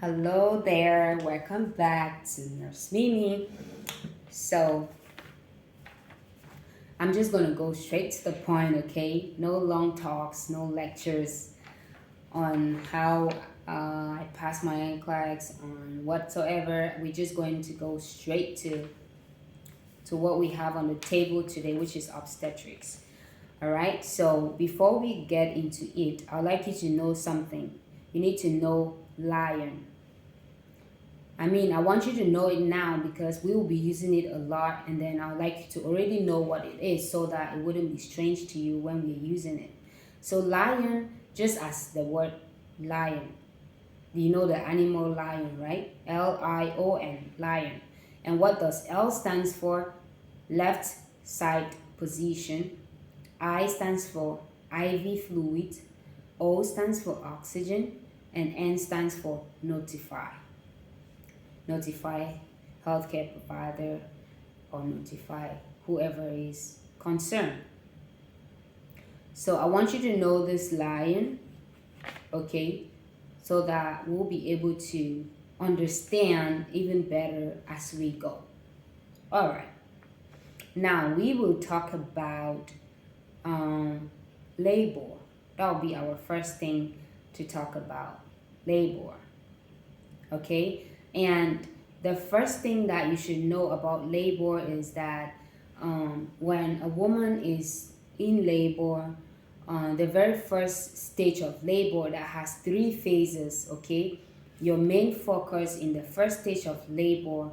Hello there, welcome back to Nurse Mimi. So, I'm just gonna go straight to the point, okay? No long talks, no lectures on how I passed my NCLEX, on whatsoever. We're just going to go straight to what we have on the table today, which is obstetrics. All right, so before we get into it, I'd like you to know something. You need to know lion. I want you to know it now because we will be using it a lot, and then I'd like you to already know what it is so that it wouldn't be strange to you when we're using it. So, lion, just as the word lion, you know the animal lion, right? Lion, lion. And what does L stands for? Left side position. I stands for IV fluid. O stands for oxygen, and N stands for notify. Notify healthcare provider or notify whoever is concerned. So I want you to know this lion, okay, so that we'll be able to understand even better as we go. All right. Now we will talk about labor. That will be our first thing to talk about, labor. Okay, and the first thing that you should know about labor is that when a woman is in labor, the very first stage of labor that has 3 phases, okay? Your main focus in the first stage of labor,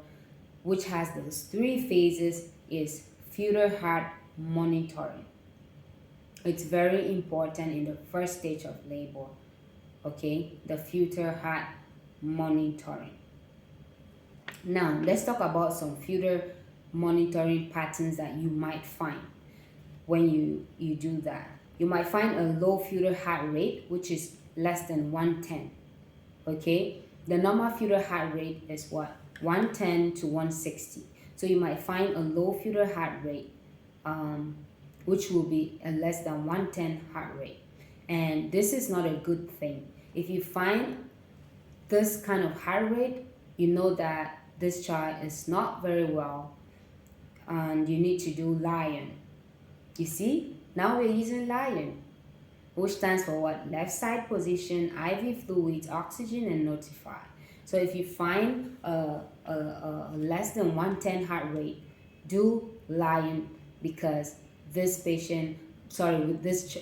which has those 3 phases, is fetal heart monitoring. It's very important in the first stage of labor, okay? The fetal heart monitoring. Now, let's talk about some fetal monitoring patterns that you might find when you do that. You might find a low fetal heart rate, which is less than 110. Okay, the normal fetal heart rate is what? 110 to 160. So you might find a low fetal heart rate, which will be a less than 110 heart rate. And this is not a good thing. If you find this kind of heart rate, you know that this child is not very well and you need to do lion. You see, now we're using lion, which stands for what? Left side position, IV fluids, oxygen, and notify. So if you find a less than 110 heart rate, do lion, because this patient, this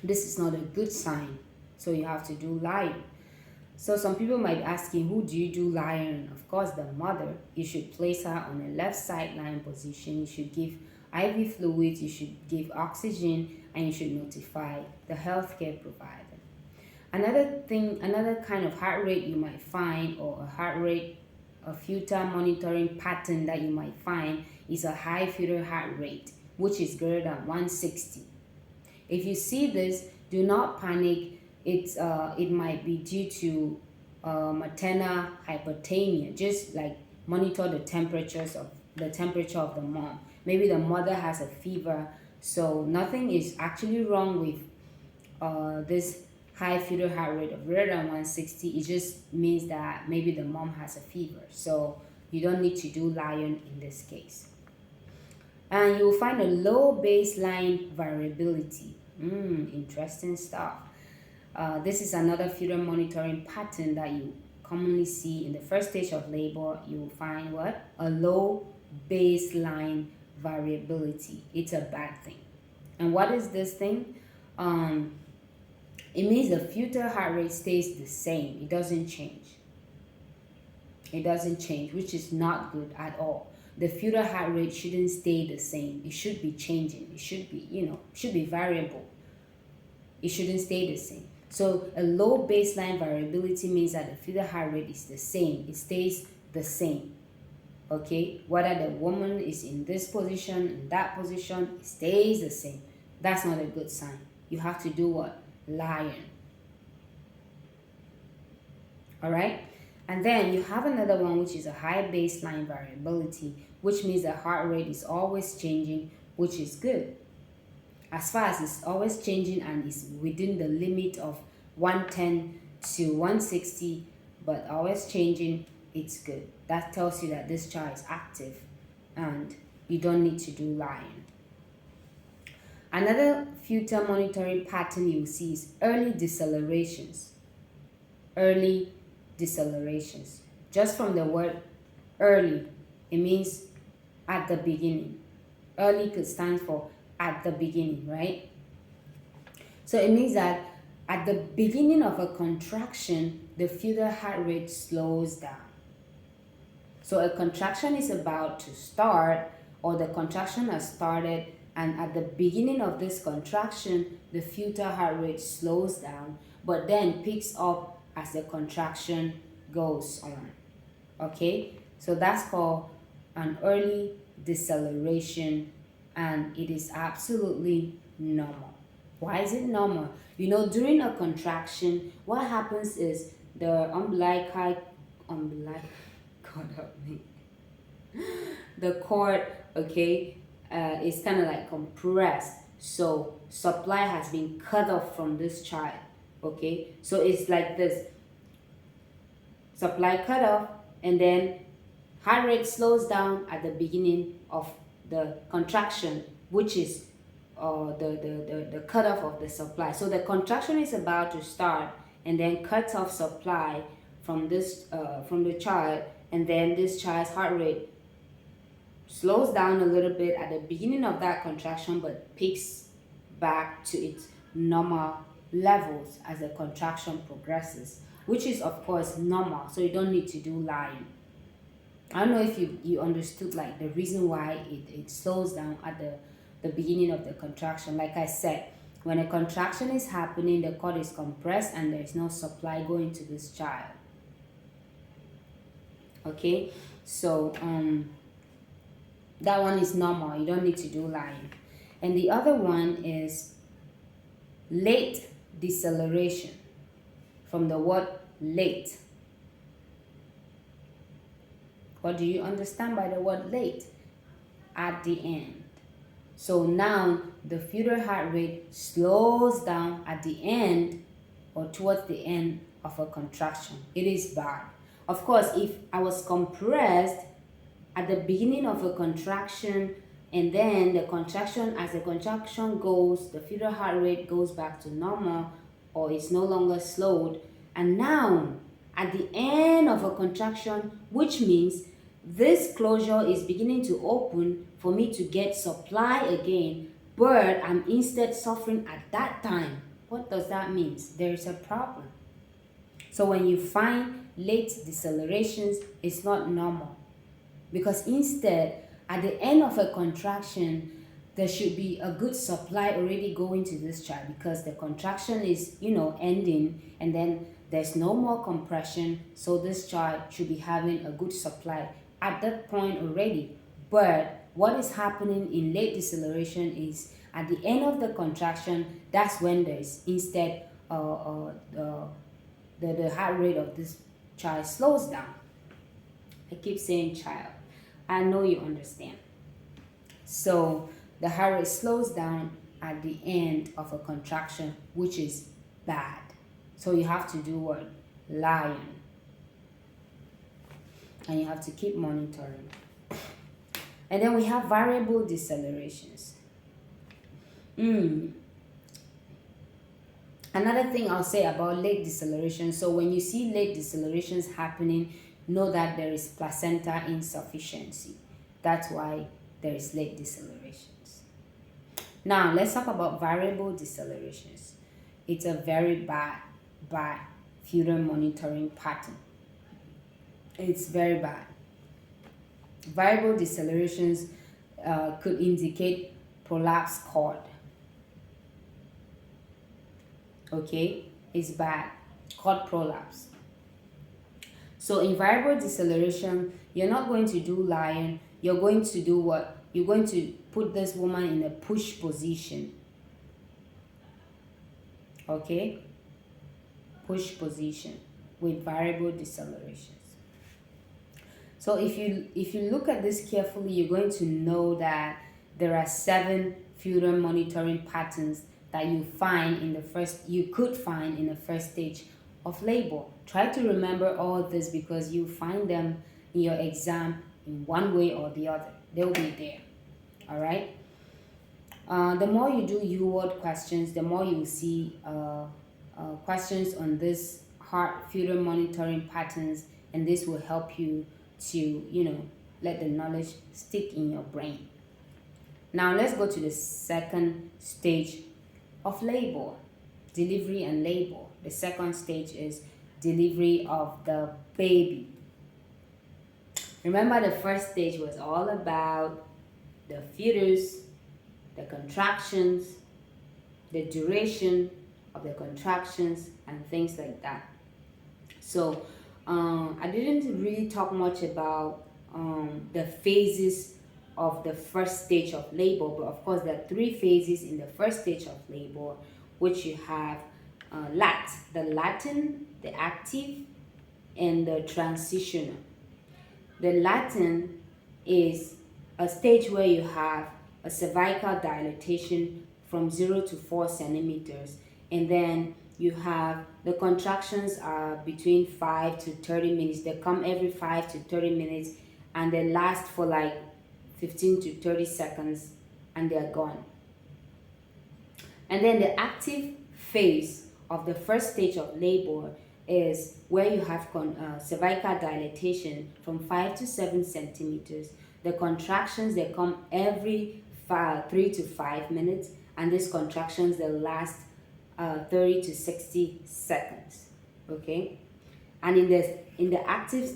is not a good sign. So you have to do lion. So some people might be asking, who do you do lion? Of course, the mother. You should place her on a left side lying position. You should give IV fluids, you should give oxygen, and you should notify the healthcare provider. Another kind of heart rate you might find, or a fetal monitoring pattern that you might find, is a high fetal heart rate, which is greater than 160. If you see this, do not panic. It might be due to maternal hyperthermia. Just like monitor the temperature of the mom. Maybe the mother has a fever, so nothing is actually wrong with this high fetal heart rate of greater than 160. It just means that maybe the mom has a fever, so you don't need to do lion in this case. And you will find a low baseline variability. Interesting stuff. This is another fetal monitoring pattern that you commonly see in the first stage of labor. You will find what? A low baseline variability. It's a bad thing. And what is this thing? It means the fetal heart rate stays the same. It doesn't change. It doesn't change, which is not good at all. The fetal heart rate shouldn't stay the same. It should be changing. It should be variable. It shouldn't stay the same. So a low baseline variability means that the fetal heart rate is the same. It stays the same. Okay, whether the woman is in this position, in that position, it stays the same. That's not a good sign. You have to do what? Lion. All right, and then you have another one, which is a high baseline variability, which means the heart rate is always changing, which is good. As far as it's always changing and is within the limit of 110 to 160, but always changing, it's good. That tells you that this child is active and you don't need to do lying. Another future monitoring pattern you see is early decelerations. Early decelerations. Just from the word early, it means at the beginning. Early could stand for at the beginning, right? So it means that at the beginning of a contraction, the fetal heart rate slows down. So a contraction is about to start, or the contraction has started, and at the beginning of this contraction, the fetal heart rate slows down, but then picks up as the contraction goes on. Okay, so that's called an early deceleration, and it is absolutely normal. Why is it normal? You know, during a contraction, what happens is the God help me. The cord, okay, is kind of like compressed. So supply has been cut off from this child. Okay, so it's like this: supply cut off, and then heart rate slows down at the beginning of the contraction, which is the cutoff of the supply. So the contraction is about to start, and then cuts off supply from the child, and then this child's heart rate slows down a little bit at the beginning of that contraction, but picks back to its normal levels as the contraction progresses, which is of course normal. So you don't need to do lying. I don't know if you understood like the reason why it slows down at the beginning of the contraction. Like I said, when a contraction is happening, the cord is compressed and there is no supply going to this child. Okay, so that one is normal. You don't need to do lying. And the other one is late deceleration, from the word late. What do you understand by the word late? At the end. So now the fetal heart rate slows down at the end or towards the end of a contraction. It is bad. Of course, if I was compressed at the beginning of a contraction, and then the contraction, as the contraction goes, the fetal heart rate goes back to normal, or it's no longer slowed, and now at the end of a contraction, which means this closure is beginning to open for me to get supply again, but I'm instead suffering at that time. What does that mean? There is a problem. So when you find late decelerations, it's not normal, because instead at the end of a contraction, there should be a good supply already going to this child, because the contraction is, ending, and then there's no more compression, so this child should be having a good supply at that point already. But what is happening in late deceleration is at the end of the contraction, that's when there's instead the heart rate of this child slows down. I keep saying child. I know you understand. So the heart rate slows down at the end of a contraction, which is bad. So you have to do what? Lying. And you have to keep monitoring. And then we have variable decelerations. Another thing I'll say about late deceleration. So when you see late decelerations happening, know that there is placenta insufficiency. That's why there is late decelerations. Now, let's talk about variable decelerations. It's a very bad fetal monitoring pattern. It's very bad. Variable decelerations could indicate prolapsed cord. Okay, it's bad. Cord prolapse. So in variable deceleration, you're not going to do lying. You're going to do what? You're going to put this woman in a push position. Okay? Push position with variable decelerations. So if you look at this carefully, you're going to know that there are 7 fetal monitoring patterns that you could find in the first stage of labor. Try to remember all this because you find them in your exam in one way or the other. They'll be there. All right. The more you do U-word questions, the more you see questions on this heart feeder monitoring patterns, and this will help you to, let the knowledge stick in your brain. Now let's go to the second stage of labor, delivery and labor. The second stage is delivery of the baby. Remember, the first stage was all about the fetus, the contractions, the duration of the contractions, and things like that. So I didn't really talk much about the phases of the first stage of labor, but of course there are three phases in the first stage of labor, which you have the Latin, the active, and the transitional. The Latin is a stage where you have a cervical dilatation from 0 to 4 centimeters, and then you have the contractions are between 5 to 30 minutes. They come every 5 to 30 minutes, and they last for like 15 to 30 seconds, and they're gone. And then the active phase of the first stage of labor is where you have cervical dilatation from 5 to 7 centimeters. The contractions, they come every 3 to 5 minutes, and these contractions, they last 30 to 60 seconds. Okay? And in the active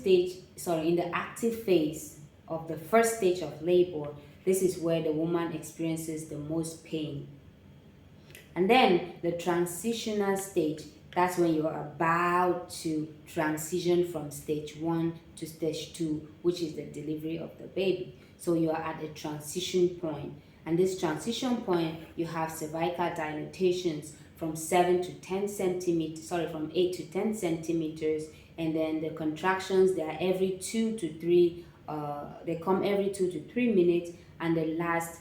phase of the first stage of labor, this is where the woman experiences the most pain. And then the transitional stage, that's when you're about to transition from stage 1 to stage 2, which is the delivery of the baby. So you are at a transition point. And this transition point, you have cervical dilatations from 7 to 10 centimeters, from 8 to 10 centimeters. And then the contractions, they are every 2 to 3, they come every 2 to 3 minutes, and they last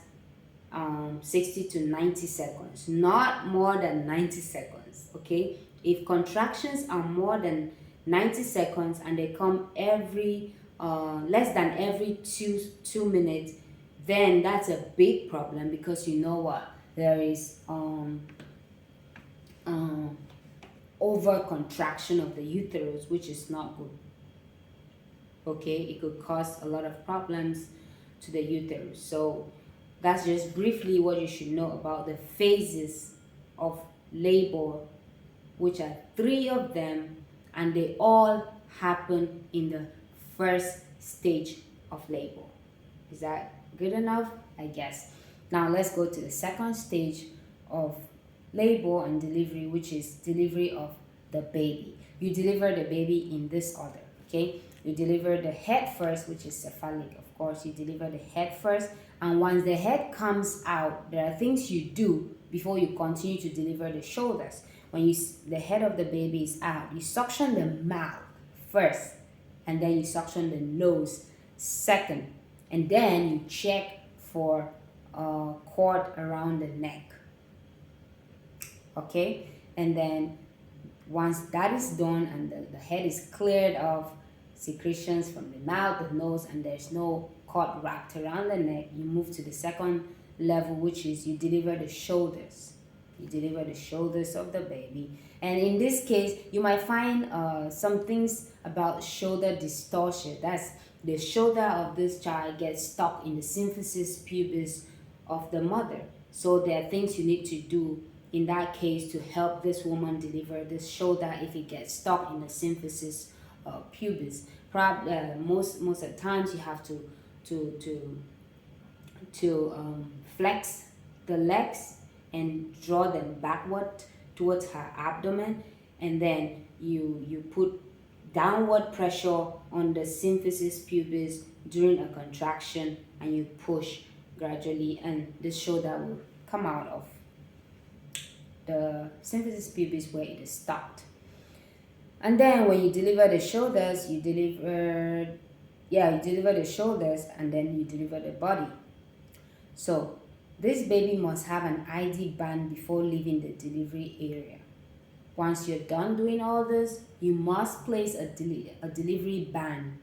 60 to 90 seconds, not more than 90 seconds. Okay, if contractions are more than 90 seconds and they come every less than every two minutes, then that's a big problem, because you know what, there is over contraction of the uterus, which is not good. Okay, it could cause a lot of problems to the uterus. So that's just briefly what you should know about the phases of labor, which are 3 of them, and they all happen in the first stage of labor. Is that good enough? I guess. Now let's go to the second stage of labor and delivery, which is delivery of the baby. You deliver the baby in this order. Okay, you deliver the head first, which is cephalic. Of course, you deliver the head first, and once the head comes out, there are things you do before you continue to deliver the shoulders. When the head of the baby is out, you suction the mouth first, and then you suction the nose second, and then you check for a cord around the neck. Okay, and then once that is done and the head is cleared of secretions from the mouth, the nose, and there's no cord wrapped around the neck, you move to the second level, which is you deliver the shoulders. You deliver the shoulders of the baby. And in this case, you might find some things about shoulder distortion. That's the shoulder of this child gets stuck in the symphysis pubis of the mother. So there are things you need to do in that case to help this woman deliver this shoulder if it gets stuck in the symphysis pubis. Most of the times you have to flex the legs and draw them backward towards her abdomen, and then you put downward pressure on the symphysis pubis during a contraction, and you push gradually, and the shoulder will come out of the symphysis pubis where it is stopped. And then when you deliver the shoulders, you deliver the shoulders, and then you deliver the body. So this baby must have an ID band before leaving the delivery area. Once you're done doing all this, you must place a delivery ban,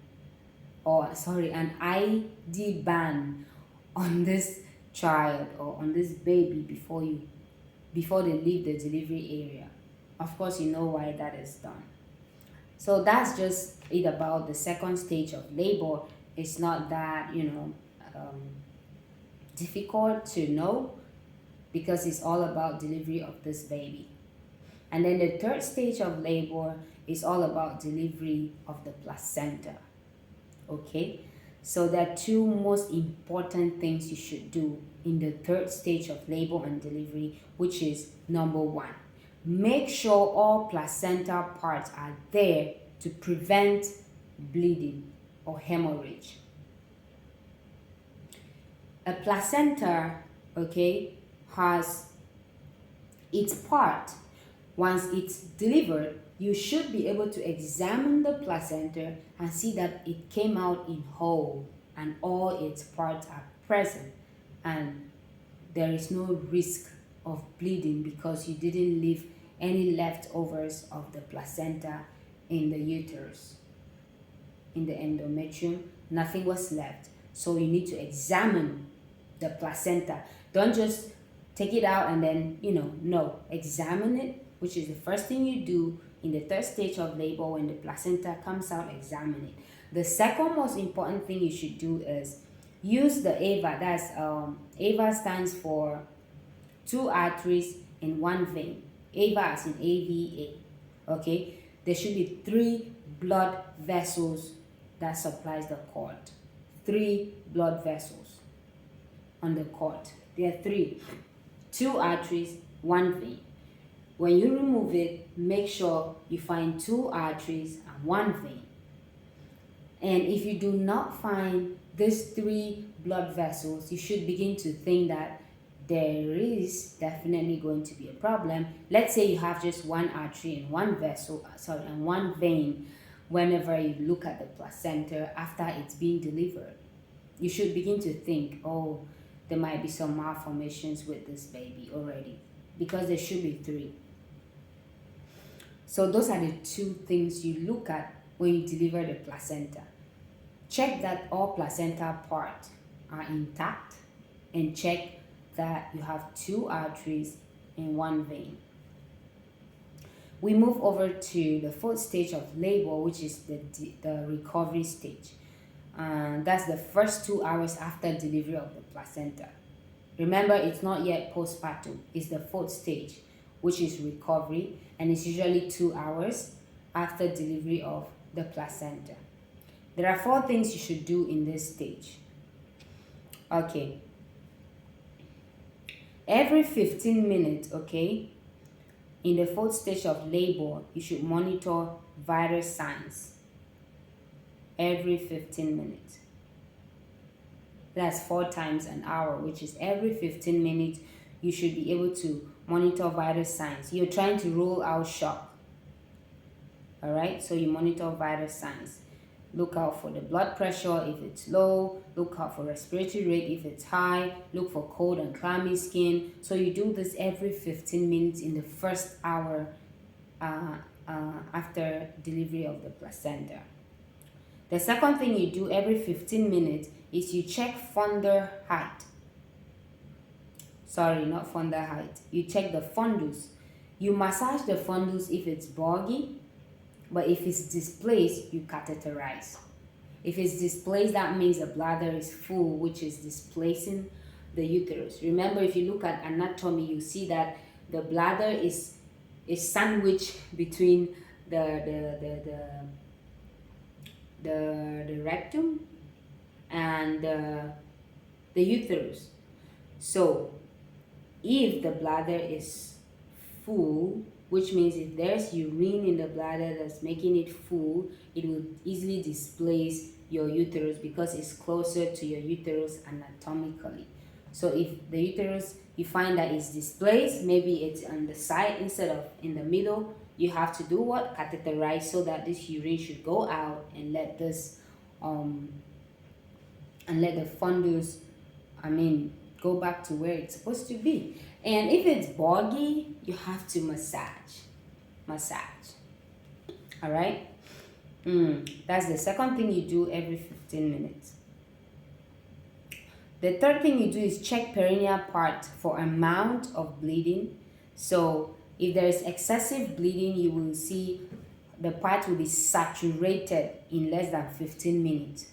or sorry, an ID ban on this child or on this baby before they leave the delivery area. Of course, you know why that is done. So that's just it about the second stage of labor. It's not that, um, difficult to know, because it's all about delivery of this baby. And then the third stage of labor is all about delivery of the placenta. Okay? So there are two most important things you should do in the third stage of labor and delivery, which is number one, make sure all placenta parts are there to prevent bleeding or hemorrhage. A placenta, okay, has its part. Once it's delivered, you should be able to examine the placenta and see that it came out in whole and all its parts are present, and there is no risk of bleeding because you didn't leave any leftovers of the placenta in the uterus, in the endometrium. Nothing was left. So you need to examine the placenta. Don't just take it out and then, no, examine it, which is the first thing you do in the third stage of labor. When the placenta comes out, examine it. The second most important thing you should do is use the AVA. That's AVA stands for 2 arteries in 1 vein. AVA as in AVA. Okay, there should be 3 blood vessels that supplies the cord. 3 blood vessels on the cord. There are 3. 2 arteries, 1 vein. When you remove it, make sure you find 2 arteries and 1 vein. And if you do not find these 3 blood vessels, you should begin to think that there is definitely going to be a problem. Let's say you have just 1 artery and 1 vessel, and 1 vein. Whenever you look at the placenta after it's being delivered, you should begin to think, oh, there might be some malformations with this baby already, because there should be 3. So those are the 2 things you look at when you deliver the placenta. Check that all placenta parts are intact, and check that you have 2 arteries and 1 vein. We move over to the 4th stage of labor, which is the recovery stage. That's the first 2 hours after delivery of the placenta. Remember, it's not yet postpartum. It's the 4th stage, which is recovery, and it's usually 2 hours after delivery of the placenta. There are 4 things you should do in this stage. Okay. Every 15 minutes, okay, in the 4th stage of labor, you should monitor vital signs. Every 15 minutes. That's 4 times an hour, which is every 15 minutes you should be able to monitor vital signs. You're trying to rule out shock. All right, so you monitor vital signs. Look out for the blood pressure if it's low. Look out for respiratory rate if it's high. Look for cold and clammy skin. So you do this every 15 minutes in the first hour after delivery of the placenta. The second thing you do every 15 minutes is you check fundal height. Sorry, not fundal height. You check the fundus. You massage the fundus if it's boggy, but if it's displaced, you catheterize. If it's displaced, that means the bladder is full, which is displacing the uterus. Remember, if you look at anatomy, you see that the bladder is sandwiched between the rectum and the uterus. So if the bladder is full, which means if there's urine in the bladder that's making it full, it will easily displace your uterus because it's closer to your uterus anatomically. So if the uterus, you find that it's displaced, maybe it's on the side instead of in the middle, you have to do what? Catheterize, so that this urine should go out and let this and let the fundus, go back to where it's supposed to be. And if it's boggy, you have to massage. massage. All right. That's the second thing you do every 15 minutes. The third thing you do is check perineal part for amount of bleeding. So if there is excessive bleeding, you will see the part will be saturated in less than 15 minutes.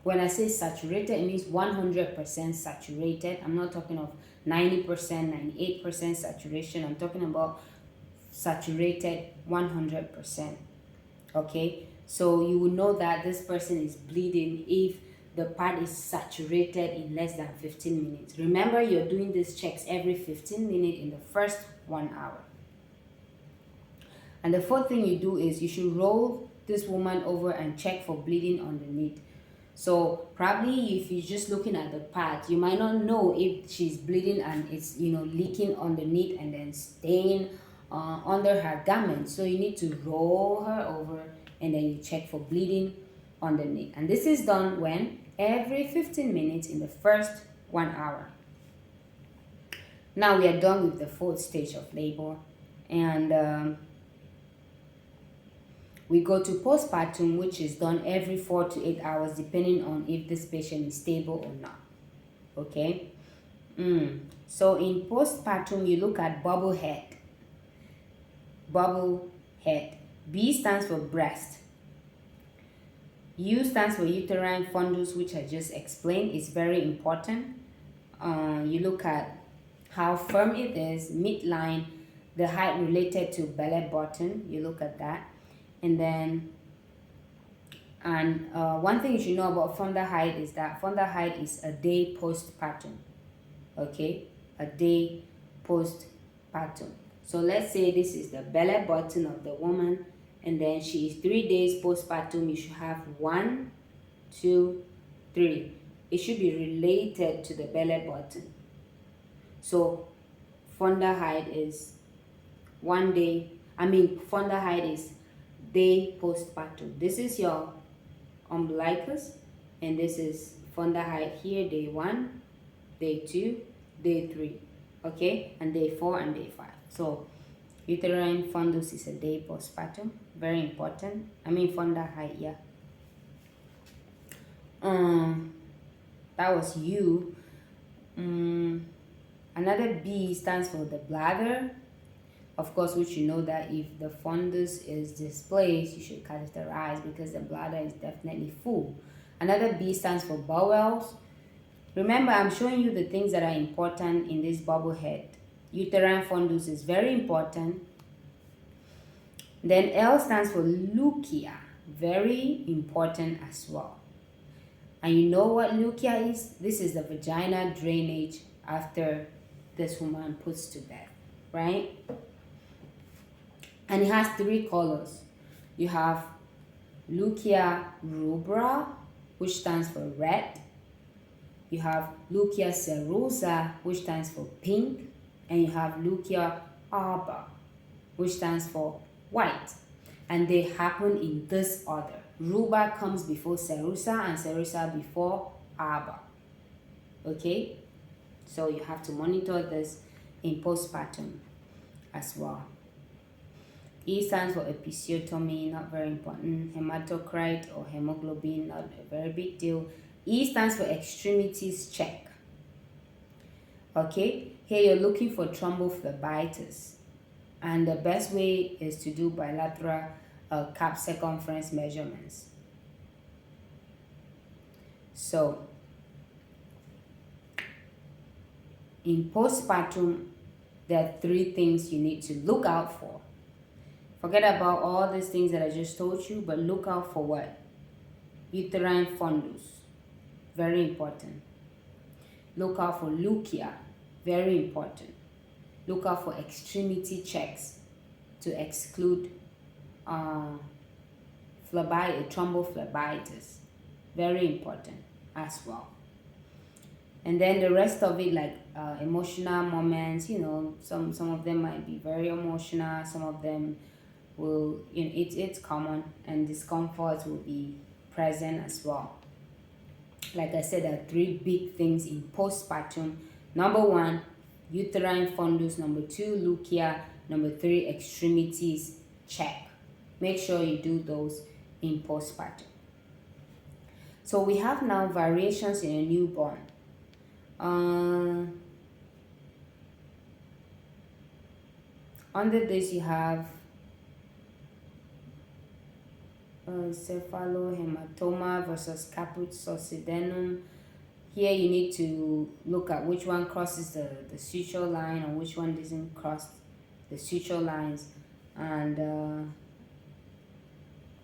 When I say saturated, it means 100% saturated. I'm not talking of 90%, 98% saturation. I'm talking about saturated 100%. Okay, so you will know that this person is bleeding if the pad is saturated in less than 15 minutes. Remember, you're doing these checks every 15 minutes in the first 1 hour. And the fourth thing you do is you should roll this woman over and check for bleeding underneath. So probably if you're just looking at the pad, you might not know if she's bleeding and it's leaking underneath and then staying under her garment. So you need to roll her over and then you check for bleeding underneath. And this is done when? Every 15 minutes in the first 1 hour. Now we are done with the fourth stage of labor, and we go to postpartum, which is done every 4 to 8 hours depending on if this patient is stable or not. Okay. So in postpartum, you look at bubble head. Bubble head. B stands for breast. U stands for uterine fundus, which I just explained. It's very important. You look at how firm it is, midline, the height related to belly button. You look at that. And then, one thing you should know about fundal height is that fundal height is a day postpartum. Okay, a day postpartum. So let's say this is the belly button of the woman, and then she is 3 days postpartum. You should have 1, 2, 3. It should be related to the belly button. So fundal height is fundal height is day postpartum. This is your umbilicus, and this is fundal height here, day 1, day 2, day 3, okay, and day 4 and day 5. So uterine fundus is a day postpartum, very important. Fundal height, yeah. That was U. Another B stands for the bladder. Of course, which you know that if the fundus is displaced, you should catheterize because the bladder is definitely full. Another B stands for bowels. Remember, I'm showing you the things that are important in this bubble head. Uterine fundus is very important. Then L stands for leukia, very important as well. And you know what leukia is? This is the vagina drainage after this woman puts to bed, right? And it has 3 colors. You have leukia rubra, which stands for red. You have leukia serosa, which stands for pink. And you have leukia arbor, which stands for white. And they happen in this order. Rubra comes before serosa and serosa before arbor. Okay? So you have to monitor this in postpartum as well. E stands for episiotomy, not very important. Hematocrit or hemoglobin, not a very big deal. E stands for extremities check. Okay, here you're looking for thrombophlebitis. And the best way is to do bilateral cap circumference measurements. So, in postpartum, there are 3 things you need to look out for. Forget about all these things that I just told you, but look out for what? Uterine fundus, very important. Look out for leukia, very important. Look out for extremity checks to exclude thrombophlebitis, very important as well. And then the rest of it, like emotional moments, some of them might be very emotional, some of them will, it's common, and discomfort will be present as well. Like I said, there are 3 big things in postpartum. Number 1, uterine fundus. Number 2, leukia. Number 3, extremities check. Make sure you do those in postpartum. So we have now variations in a newborn. Under this you have cephalohematoma versus caput succedaneum. Here you need to look at which one crosses the suture line and which one doesn't cross the suture lines. And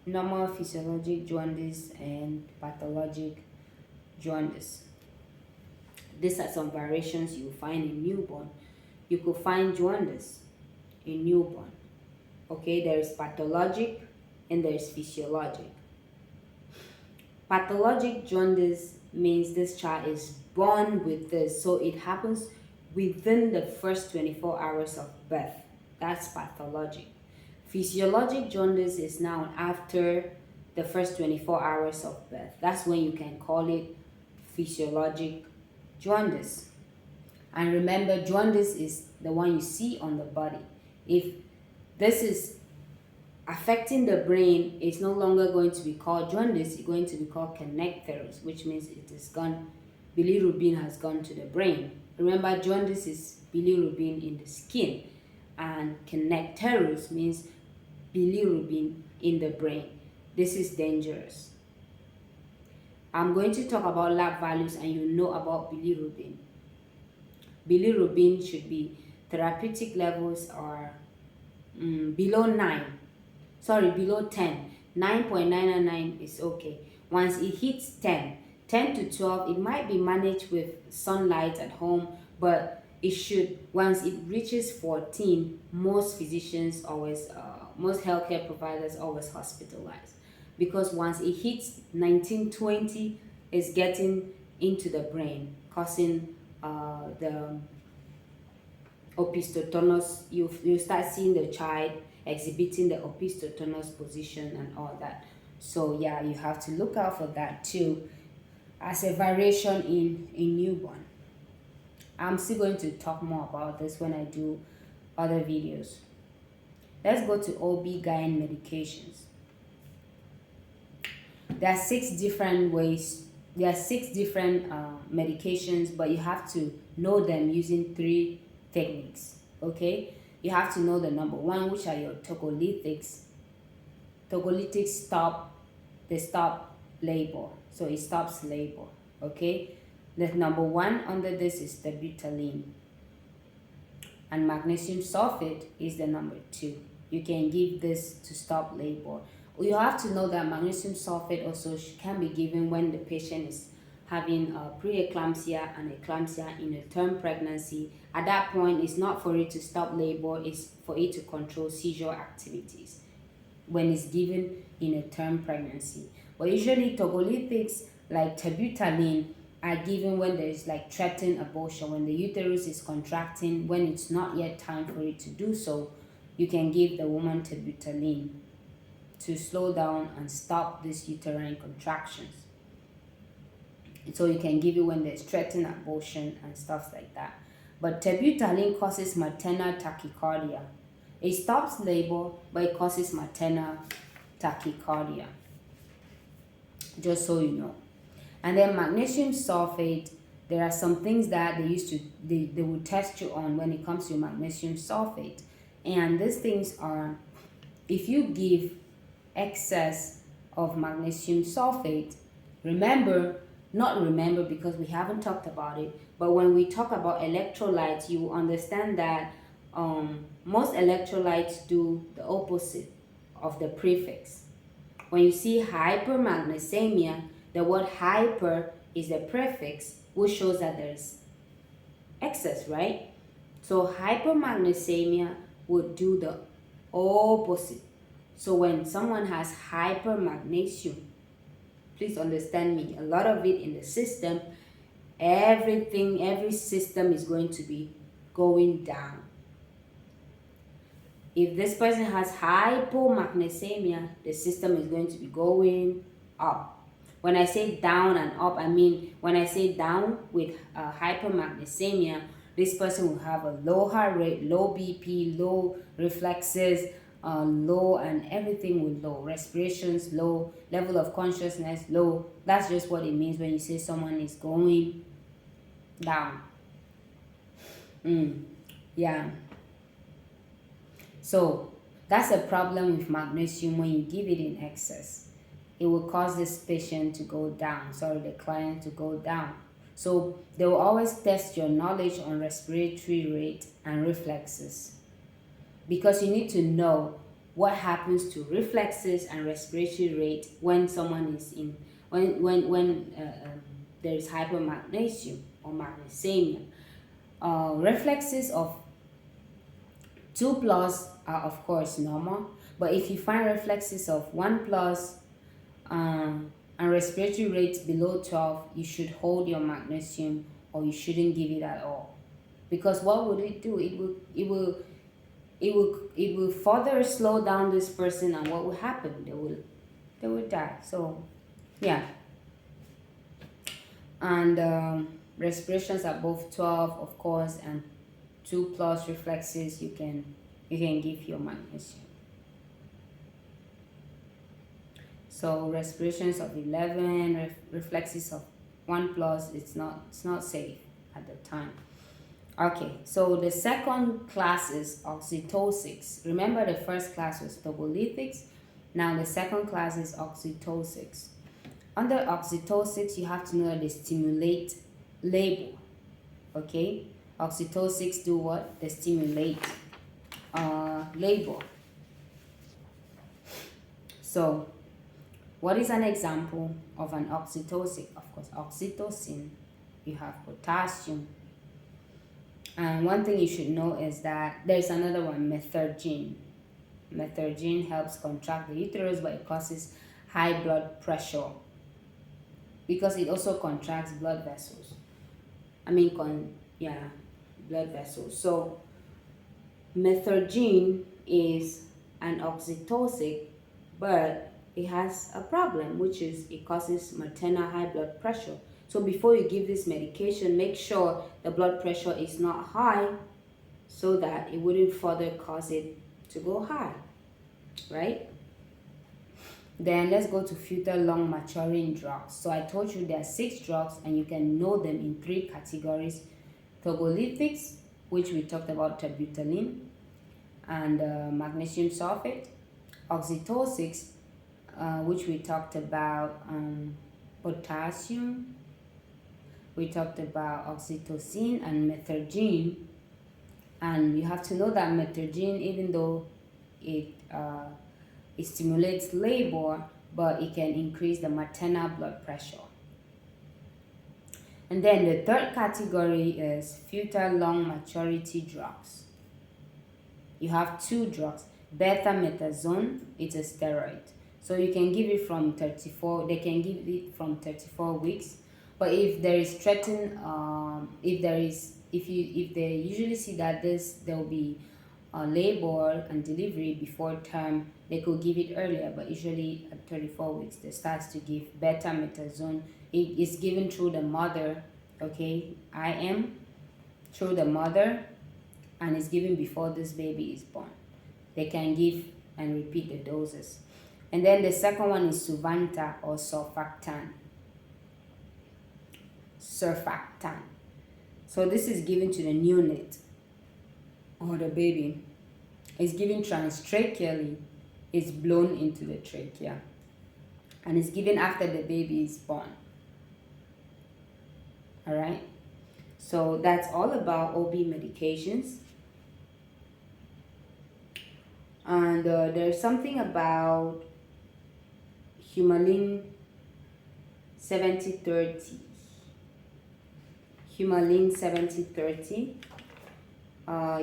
normal physiologic jaundice and pathologic jaundice. These are some variations you find in newborn. You could find jaundice in newborn. Okay, there is pathologic and there is physiologic. Pathologic jaundice means this child is born with this, so it happens within the first 24 hours of birth. That's pathologic. Physiologic jaundice is now after the first 24 hours of birth. That's when you can call it physiologic jaundice. And remember, jaundice is the one you see on the body. If this is affecting the brain, it's no longer going to be called jaundice, it's going to be called connectors, which means it is gone, bilirubin has gone to the brain. Remember, jaundice is bilirubin in the skin, and connectors means bilirubin in the brain. This is dangerous. I'm going to talk about lab values and you know about bilirubin. Bilirubin should be therapeutic levels are below 10. 9.999 is okay. Once it hits 10 to 12, it might be managed with sunlight at home, but it should, once it reaches 14, most physicians always, most healthcare providers always hospitalize, because once it hits 19-20, it's getting into the brain, causing the opisthotonus. You start seeing the child exhibiting the opisthotonus position and all that. So yeah, you have to look out for that too as a variation in newborn. I'm still going to talk more about this when I do other videos. Let's go to OB/GYN medications. There are 6 different ways. There are 6 different medications, but you have to know them using 3 techniques. Okay, you have to know the number 1, which are your tocolytics. Tocolytics stop labor, so it stops labor. Okay, the number 1 under this is the butylene, and magnesium sulfate is the number 2. You can give this to stop labor. You have to know that magnesium sulfate also can be given when the patient is having preeclampsia and eclampsia in a term pregnancy. At that point, it's not for it to stop labor, it's for it to control seizure activities when it's given in a term pregnancy. But usually tocolytics like terbutaline are given when there is like threatened abortion, when the uterus is contracting, when it's not yet time for it to do so. You can give the woman terbutaline to slow down and stop these uterine contractions. So you can give it when there's threatened abortion and stuff like that. But terbutaline causes maternal tachycardia. It stops labor, but it causes maternal tachycardia. Just so you know. And then magnesium sulfate, there are some things that they will test you on when it comes to magnesium sulfate. And these things are, if you give excess of magnesium sulfate, not remember because we haven't talked about it, but when we talk about electrolytes, you will understand that most electrolytes do the opposite of the prefix. When you see hypermagnesemia, the word hyper is the prefix, which shows that there's excess, right? So hypermagnesemia would do the opposite. So when someone has hypermagnesium, please understand me, a lot of it in the system, every system is going to be going down. If this person has hypomagnesemia, the system is going to be going up. When I say down and up, I mean, when I say down with hypermagnesemia, this person will have a low heart rate, low BP, low reflexes, low, and everything will low. Respirations low, level of consciousness low. That's just what it means when you say someone is going down. Yeah. So that's a problem with magnesium. When you give it in excess, it will cause this patient to go down, sorry, the client to go down. So they will always test your knowledge on respiratory rate and reflexes, because you need to know what happens to reflexes and respiratory rate when someone is in there is hypermagnesium or magnesemia. Reflexes of 2 plus are of course normal, but if you find reflexes of 1 plus and respiratory rates below 12, you should hold your magnesium, or you shouldn't give it at all. Because what would it do? It will further slow down this person, and what will happen? They will die. So yeah. And respirations above 12, of course, and 2 plus reflexes, you can give your magnesium. So respirations of 11, reflexes of 1 plus, it's not safe at the time. Okay, so the second class is oxytocics. Remember, the first class was thrombolytics. Now the second class is oxytocics. Under oxytocics, you have to know that they stimulate labor. Okay, oxytocics do what? They stimulate labor. So what is an example of an oxytocic? Of course, oxytocin. You have potassium. And one thing you should know is that there's another one, methergine. Methergine helps contract the uterus, but it causes high blood pressure because it also contracts blood vessels. Blood vessels. So methergine is an oxytocic, but it has a problem, which is it causes maternal high blood pressure. So before you give this medication, make sure the blood pressure is not high, so that it wouldn't further cause it to go high, right? Then let's go to future long maturing drugs. So I told you there are 6 drugs, and you can know them in 3 categories: thrombolytics, which we talked about, terbutaline and magnesium sulfate; oxytocics, which we talked about potassium. We talked about oxytocin and methergine. And you have to know that methergine, even though it stimulates labor, but it can increase the maternal blood pressure. And then the third category is future long maturity drugs. You have 2 drugs. Betamethasone, it's a steroid. So you can give it from 34, they can give it from 34 weeks. But if there is threatened, if they usually see that there will be labor and delivery before term, they could give it earlier, but usually at 34 weeks they start to give betamethasone. It is given through the mother, okay, IM, through the mother, and is given before this baby is born. They can give and repeat the doses. And then the second one is Suvanta or surfactant. So this is given to the neonate or the baby. It's given transtracheally. It's blown into the trachea, and it's given after the baby is born. All right. So that's all about OB medications. And there's something about Humulin 7030. Humulin 7030.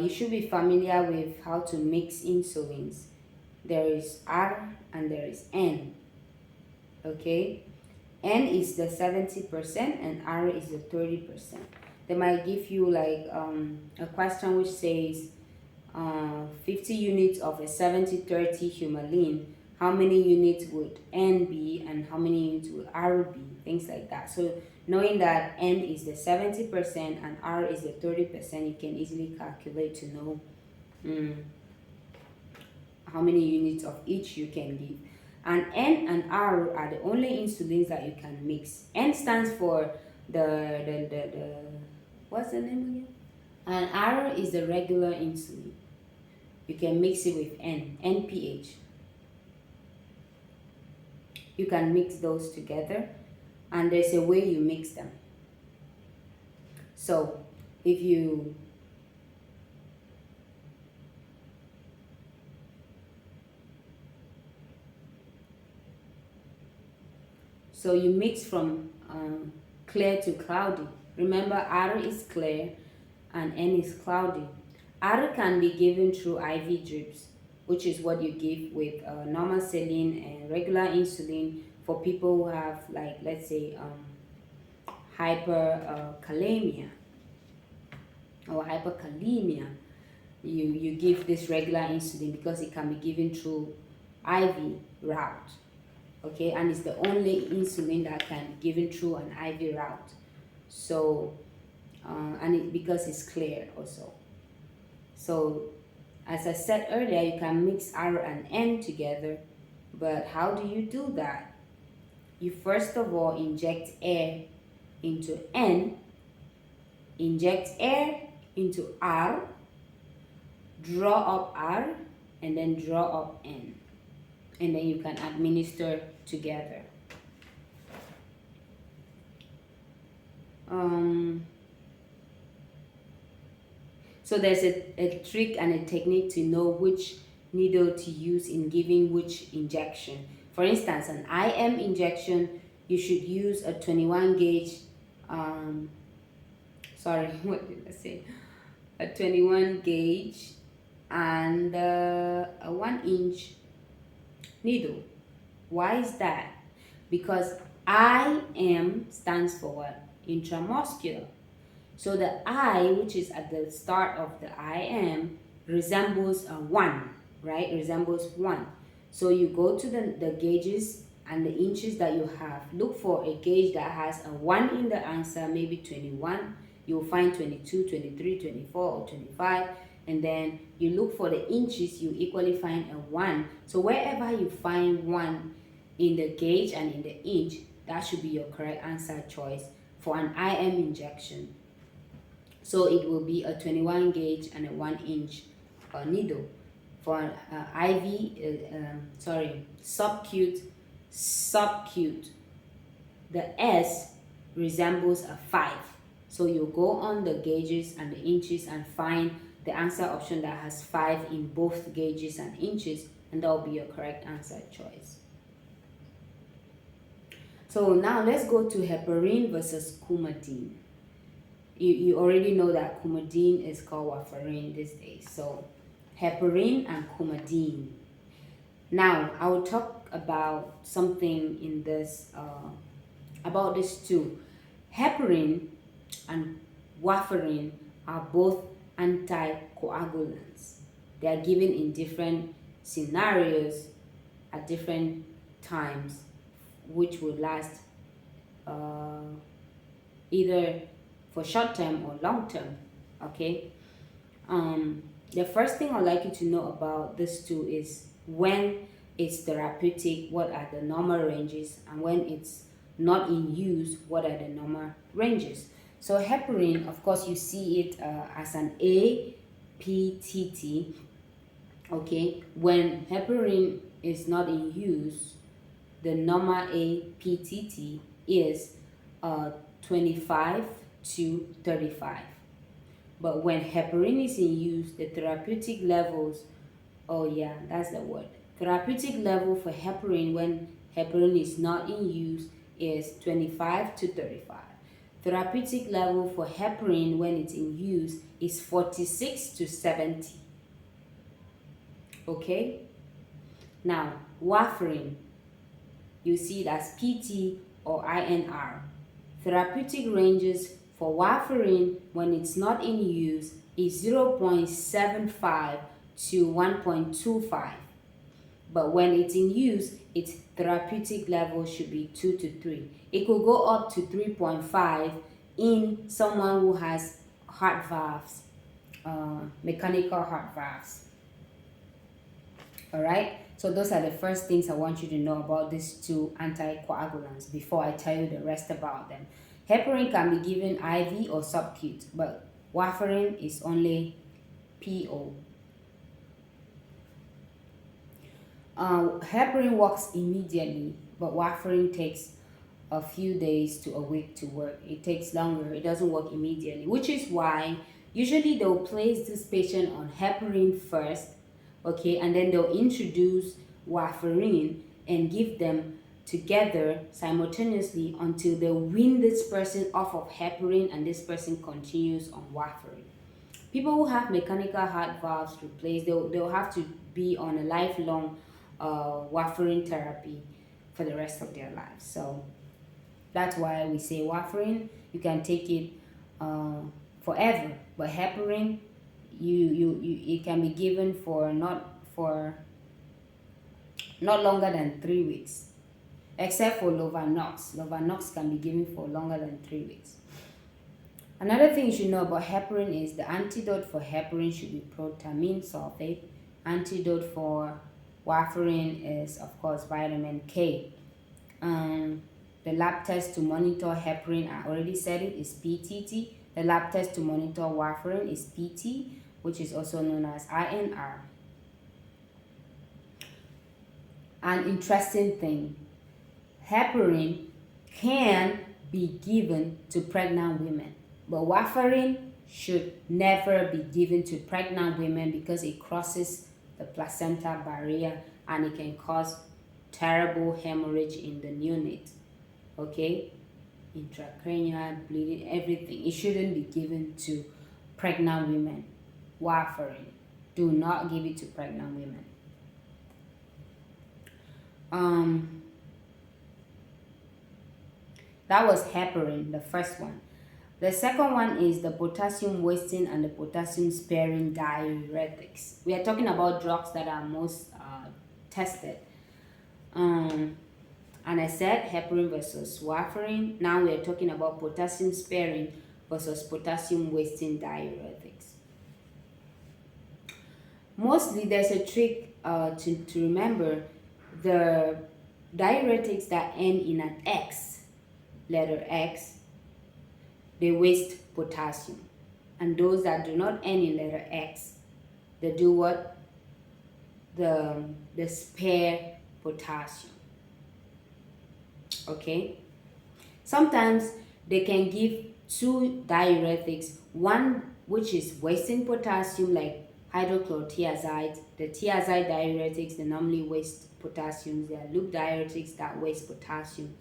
You should be familiar with how to mix insulins. There is R and there is N. Okay, N is the 70% and R is the 30%. They might give you like a question which says 50 units of a 70-30 Humulin. How many units would N be and how many units would R be? Things like that. So knowing that N is the 70% and R is the 30%, you can easily calculate to know how many units of each you can give. And N and R are the only insulins that you can mix. N stands for the what's the name again? And R is the regular insulin. You can mix it with NPH. You can mix those together, and there's a way you mix them. So if you mix from clear to cloudy. Remember, R is clear and N is cloudy. R can be given through IV drips, which is what you give with normal saline and regular insulin for people who have, like, let's say, hyperkalemia or hyperkalemia. You give this regular insulin because it can be given through IV route. Okay, and it's the only insulin that can be given through an IV route. So because it's clear also. So as I said earlier, you can mix R and N together, but how do you do that? You first of all inject air into N, inject air into R, draw up R, and then draw up N. And then you can administer together. So there's a trick and a technique to know which needle to use in giving which injection. For instance, an IM injection, you should use a 21 gauge, what did I say? A 21 gauge and a 1-inch needle. Why is that? Because IM stands for what? Intramuscular. So the I, which is at the start of the IM, resembles a 1, right? Resembles 1. So you go to the gauges and the inches that you have. Look for a gauge that has a 1 in the answer, maybe 21. You'll find 22, 23, 24, or 25. And then you look for the inches, you equally find a 1. So wherever you find 1 in the gauge and in the inch, that should be your correct answer choice for an IM injection. So it will be a 21 gauge and a 1-inch needle. For an subcute, the S resembles a 5. So you go on the gauges and the inches and find the answer option that has 5 in both gauges and inches, and that will be your correct answer choice. So now let's go to heparin versus coumadin. You already know that coumadin is called warfarin these days. So heparin and coumadin. Now I will talk about something in this about these two. Heparin and warfarin are both anticoagulants. They are given in different scenarios at different times, which will last either for short term or long term. Okay. The first thing I'd like you to know about this two is when it's therapeutic, what are the normal ranges, and when it's not in use, what are the normal ranges. So heparin, of course, you see it as an APTT. Okay, when heparin is not in use, the normal APTT is 25 to 35. But when heparin is in use, the therapeutic levels, therapeutic level for heparin when heparin is not in use is 25 to 35. Therapeutic level for heparin when it's in use is 46 to 70. Okay? Now, warfarin, you see it as PT or INR. Therapeutic ranges for warfarin when it's not in use is 0.75 to 1.25. But when it's in use, its therapeutic level should be 2 to 3. It could go up to 3.5 in someone who has heart valves, mechanical heart valves. All right. So those are the first things I want you to know about these two anticoagulants before I tell you the rest about them. Heparin can be given IV or subcut, but warfarin is only PO. Heparin works immediately, but warfarin takes a few days to a week to work. It takes longer. It doesn't work immediately, which is why usually they'll place this patient on heparin first, okay, and then they'll introduce warfarin and give them together simultaneously until they wean this person off of heparin and this person continues on warfarin. People who have mechanical heart valves replaced, they'll have to be on a lifelong warfarin therapy for the rest of their lives. So that's why we say warfarin, you can take it forever, but heparin, it can be given for not longer than 3 weeks, except for Lovanox. Lovanox can be given for longer than 3 weeks. Another thing you should know about heparin is the antidote for heparin should be protamine sulfate. Antidote for warfarin is, of course, vitamin K. The lab test to monitor heparin, I already said it, is PTT. The lab test to monitor warfarin is PT, which is also known as INR. An interesting thing, heparin can be given to pregnant women, but warfarin should never be given to pregnant women because it crosses the placenta barrier and it can cause terrible hemorrhage in the neonate. Okay, intracranial bleeding, everything. It shouldn't be given to pregnant women. Warfarin, do not give it to pregnant women. That was heparin, the first one. The second one is the potassium wasting and the potassium sparing diuretics. We are talking about drugs that are most tested. And I said heparin versus warfarin. Now we are talking about potassium sparing versus potassium wasting diuretics. Mostly there's a trick to remember. The diuretics that end in an X, letter X, they waste potassium. And those that do not end in letter X, they do what? The spare potassium. Okay? Sometimes they can give two diuretics, one which is wasting potassium, like hydrochlorothiazide. The thiazide diuretics, they normally waste potassium. They are loop diuretics that waste potassium.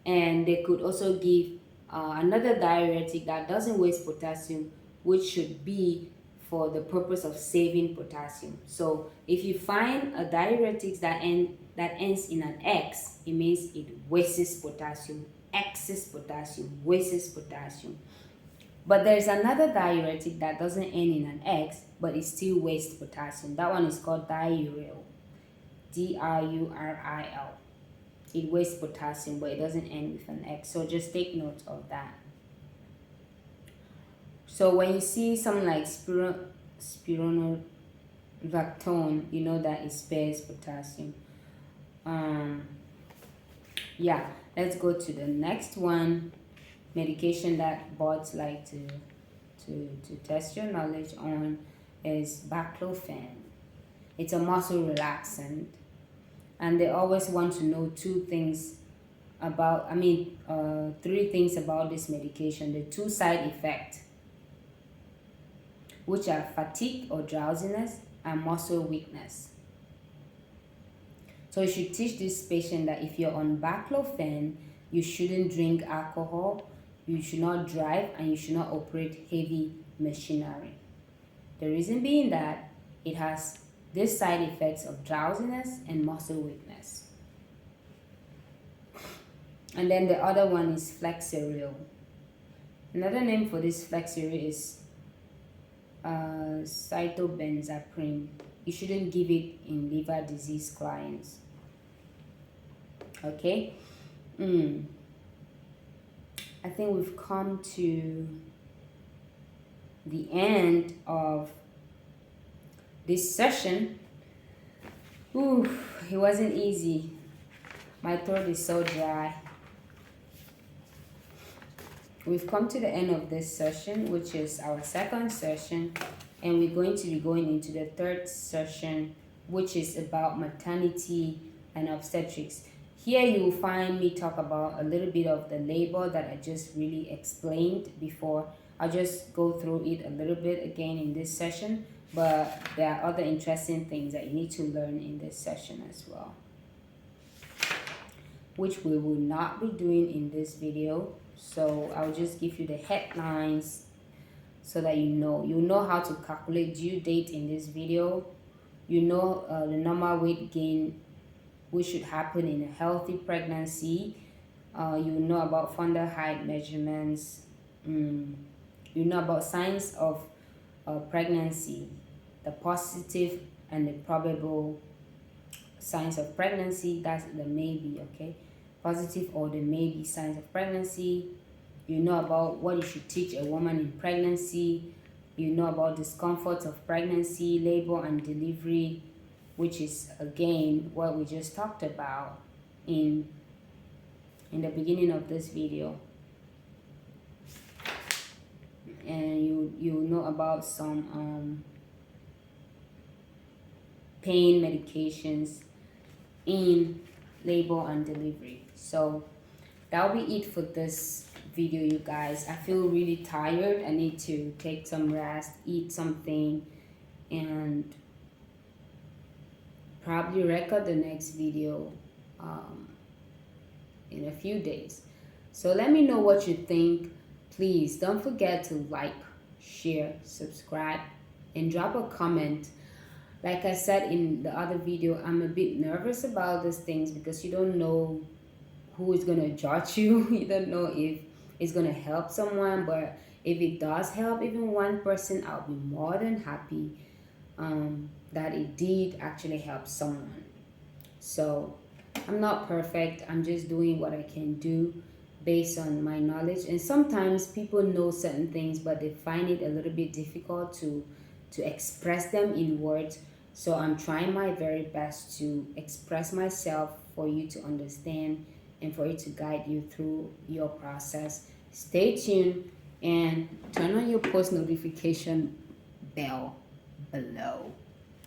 And they could also give another diuretic that doesn't waste potassium, which should be for the purpose of saving potassium. So if you find a diuretic that ends in an X, it means it wastes potassium, excess potassium, wastes potassium. But there's another diuretic that doesn't end in an X, but it still wastes potassium. That one is called diuryl, D-R-U-R-I-L. It wastes potassium, but it doesn't end with an X. So just take note of that. So when you see something like spironolactone, you know that it spares potassium. Yeah, let's go to the next one. Medication that bots like to test your knowledge on is baclofen. It's a muscle relaxant, and they always want to know three things about this medication. The two side effects, which are fatigue or drowsiness and muscle weakness. So you should teach this patient that if you're on baclofen, you shouldn't drink alcohol, you should not drive, and you should not operate heavy machinery. The reason being that it has these side effects of drowsiness and muscle weakness. And then the other one is Flexeril. Another name for this Flexeril is cytobenzaprine. You shouldn't give it in liver disease clients. Okay? I think we've come to the end of this session. Ooh, it wasn't easy. My throat is so dry. We've come to the end of this session, which is our second session, and we're going to be going into the third session, which is about maternity and obstetrics. Here you will find me talk about a little bit of the labor that I just really explained before. I'll just go through it a little bit again in this session, but there are other interesting things that you need to learn in this session as well, which we will not be doing in this video. So I'll just give you the headlines so that you know how to calculate due date in this video. You know the normal weight gain which should happen in a healthy pregnancy. You know about fundal height measurements. You know about signs of pregnancy, the positive and the probable signs of pregnancy. That's the maybe, okay? Positive or the maybe signs of pregnancy. You know about what you should teach a woman in pregnancy. You know about discomfort of pregnancy, labor and delivery, which is again what we just talked about in the beginning of this video. And you know about some pain medications in labor and delivery. So that'll be it for this video, you guys. I feel really tired. I need to take some rest, eat something, and probably record the next video in a few days. So let me know what you think. Please don't forget to like, share, subscribe, and drop a comment. Like I said in the other video, I'm a bit nervous about these things because you don't know who is going to judge you. You don't know if it's going to help someone, but if it does help even one person, I'll be more than happy that it did actually help someone. So I'm not perfect. I'm just doing what I can do based on my knowledge. And sometimes people know certain things, but they find it a little bit difficult to express them in words. So I'm trying my very best to express myself for you to understand and for it to guide you through your process. Stay tuned and turn on your post notification bell below.